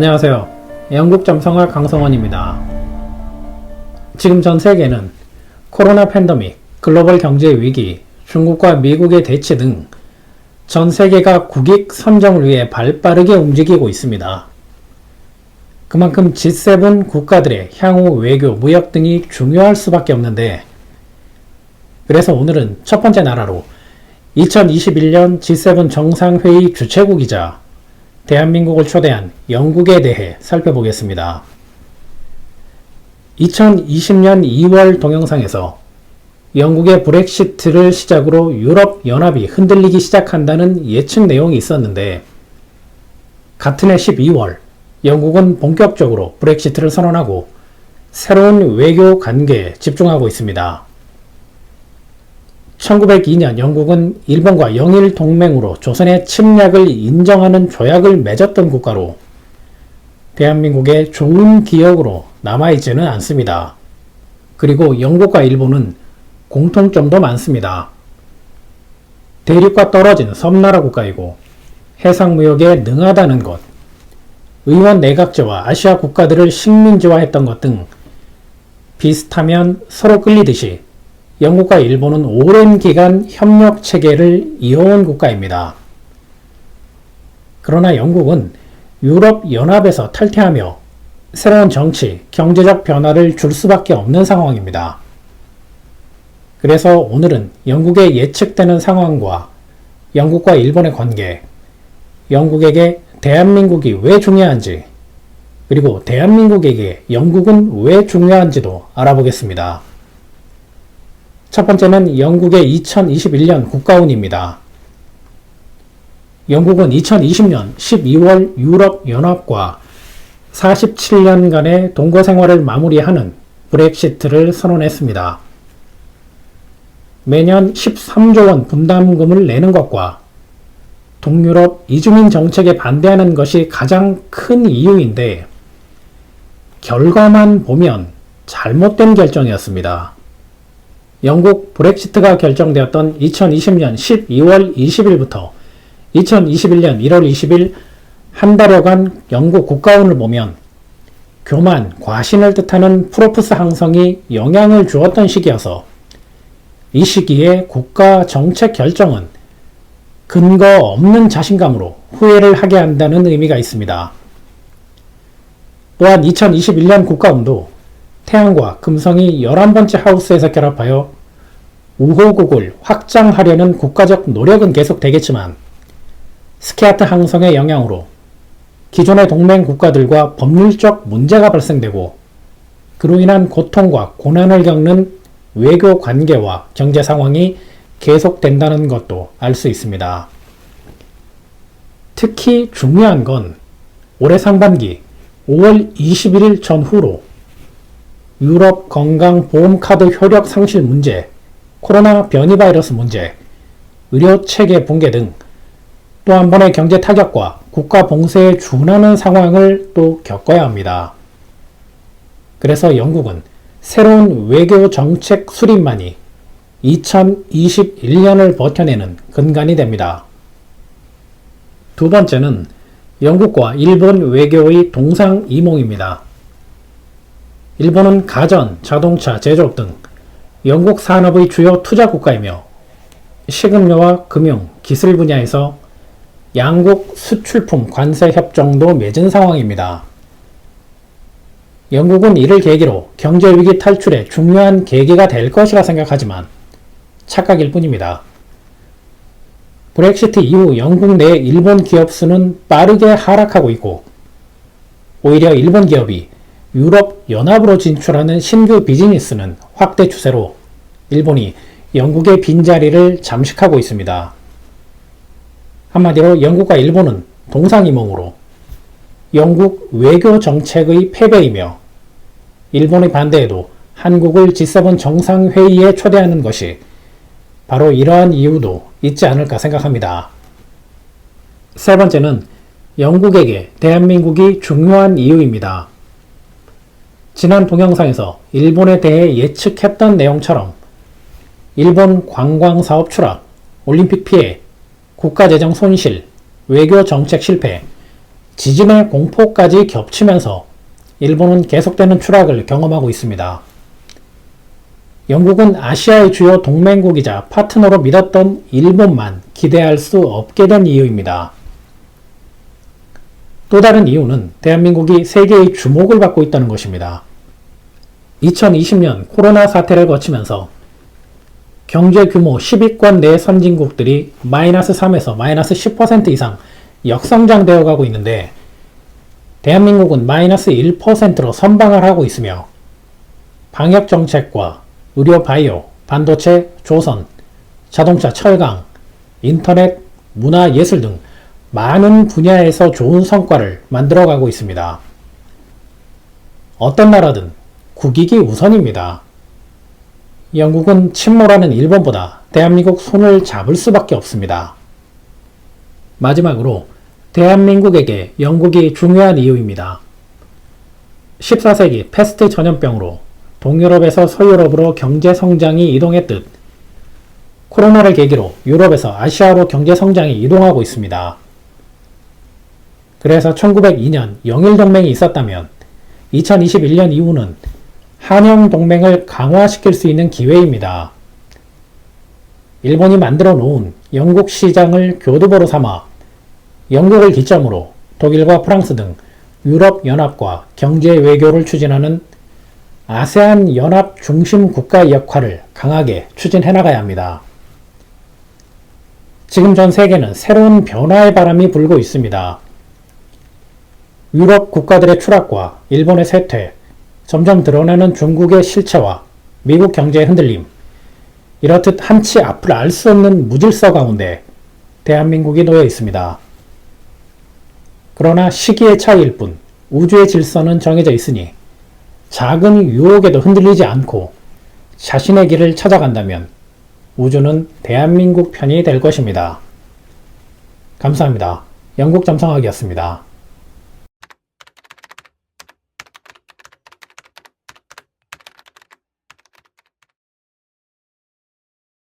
안녕하세요. 영국 점성어 강성원입니다. 지금 전 세계는 코로나 팬데믹, 글로벌 경제 위기, 중국과 미국의 대치 등 전 세계가 국익 선정을 위해 발빠르게 움직이고 있습니다. 그만큼 G7 국가들의 향후 외교, 무역 등이 중요할 수밖에 없는데, 그래서 오늘은 첫 번째 나라로 2021년 G7 정상회의 주최국이자 대한민국을 초대한 영국에 대해 살펴보겠습니다. 2020년 2월 동영상에서 영국의 브렉시트를 시작으로 유럽연합이 흔들리기 시작한다는 예측 내용이 있었는데, 같은 해 12월 영국은 본격적으로 브렉시트를 선언하고 새로운 외교 관계에 집중하고 있습니다. 1902년 영국은 일본과 영일 동맹으로 조선의 침략을 인정하는 조약을 맺었던 국가로 대한민국의 좋은 기억으로 남아있지는 않습니다. 그리고 영국과 일본은 공통점도 많습니다. 대륙과 떨어진 섬나라 국가이고 해상무역에 능하다는 것, 의원 내각제와 아시아 국가들을 식민지화했던 것 등 비슷하면 서로 끌리듯이 영국과 일본은 오랜 기간 협력 체계를 이어온 국가입니다. 그러나 영국은 유럽연합에서 탈퇴하며 새로운 정치, 경제적 변화를 줄 수밖에 없는 상황입니다. 그래서 오늘은 영국의 예측되는 상황과 영국과 일본의 관계, 영국에게 대한민국이 왜 중요한지, 그리고 대한민국에게 영국은 왜 중요한지도 알아보겠습니다. 첫 번째는 영국의 2021년 국가운입니다. 영국은 2020년 12월 유럽연합과 47년간의 동거생활을 마무리하는 브렉시트를 선언했습니다. 매년 13조 원 분담금을 내는 것과 동유럽 이주민 정책에 반대하는 것이 가장 큰 이유인데, 결과만 보면 잘못된 결정이었습니다. 영국 브렉시트가 결정되었던 2020년 12월 20일부터 2021년 1월 20일 한 달여간 영국 국가운을 보면 교만, 과신을 뜻하는 프로프스 항성이 영향을 주었던 시기여서 이 시기에 국가 정책 결정은 근거 없는 자신감으로 후회를 하게 한다는 의미가 있습니다. 또한 2021년 국가운도 태양과 금성이 11번째 하우스에서 결합하여 우호국을 확장하려는 국가적 노력은 계속되겠지만, 스키아트 항성의 영향으로 기존의 동맹 국가들과 법률적 문제가 발생되고 그로 인한 고통과 고난을 겪는 외교 관계와 경제 상황이 계속된다는 것도 알 수 있습니다. 특히 중요한 건 올해 상반기 5월 21일 전후로 유럽 건강보험카드 효력 상실 문제, 코로나 변이 바이러스 문제, 의료체계 붕괴 등 또 한 번의 경제 타격과 국가 봉쇄에 준하는 상황을 또 겪어야 합니다. 그래서 영국은 새로운 외교 정책 수립만이 2021년을 버텨내는 근간이 됩니다. 두 번째는 영국과 일본 외교의 동상이몽입니다. 일본은 가전, 자동차, 제조업 등 영국 산업의 주요 투자 국가이며 식음료와 금융, 기술 분야에서 양국 수출품 관세 협정도 맺은 상황입니다. 영국은 이를 계기로 경제위기 탈출에 중요한 계기가 될 것이라 생각하지만 착각일 뿐입니다. 브렉시트 이후 영국 내 일본 기업 수는 빠르게 하락하고 있고, 오히려 일본 기업이 유럽연합으로 진출하는 신규 비즈니스는 확대 추세로 일본이 영국의 빈자리를 잠식하고 있습니다. 한마디로 영국과 일본은 동상이몽으로 영국 외교 정책의 패배이며, 일본의 반대에도 한국을 G7 정상회의에 초대하는 것이 바로 이러한 이유도 있지 않을까 생각합니다. 세 번째는 영국에게 대한민국이 중요한 이유입니다. 지난 동영상에서 일본에 대해 예측했던 내용처럼 일본 관광사업 추락, 올림픽 피해, 국가재정 손실, 외교 정책 실패, 지진의 공포까지 겹치면서 일본은 계속되는 추락을 경험하고 있습니다. 영국은 아시아의 주요 동맹국이자 파트너로 믿었던 일본만 기대할 수 없게 된 이유입니다. 또 다른 이유는 대한민국이 세계의 주목을 받고 있다는 것입니다. 2020년 코로나 사태를 거치면서 경제 규모 10위권 내 선진국들이 마이너스 3에서 마이너스 10% 이상 역성장되어 가고 있는데 대한민국은 마이너스 1%로 선방을 하고 있으며 방역 정책과 의료 바이오, 반도체, 조선, 자동차, 철강, 인터넷, 문화, 예술 등 많은 분야에서 좋은 성과를 만들어가고 있습니다. 어떤 나라든 국익이 우선입니다. 영국은 침몰하는 일본보다 대한민국 손을 잡을 수밖에 없습니다. 마지막으로 대한민국에게 영국이 중요한 이유입니다. 14세기 패스트 전염병으로 동유럽에서 서유럽으로 경제 성장이 이동했듯 코로나를 계기로 유럽에서 아시아로 경제 성장이 이동하고 있습니다. 그래서 1902년 영일동맹이 있었다면 2021년 이후는 한영동맹을 강화시킬 수 있는 기회입니다. 일본이 만들어 놓은 영국 시장을 교두보로 삼아 영국을 기점으로 독일과 프랑스 등 유럽 연합과 경제 외교를 추진하는 아세안 연합 중심 국가의 역할을 강하게 추진해 나가야 합니다. 지금 전 세계는 새로운 변화의 바람이 불고 있습니다. 유럽 국가들의 추락과 일본의 쇠퇴, 점점 드러나는 중국의 실체와 미국 경제의 흔들림, 이렇듯 한치 앞을 알 수 없는 무질서 가운데 대한민국이 놓여 있습니다. 그러나 시기의 차이일 뿐 우주의 질서는 정해져 있으니 작은 유혹에도 흔들리지 않고 자신의 길을 찾아간다면 우주는 대한민국 편이 될 것입니다. 감사합니다. 영국점성학이었습니다.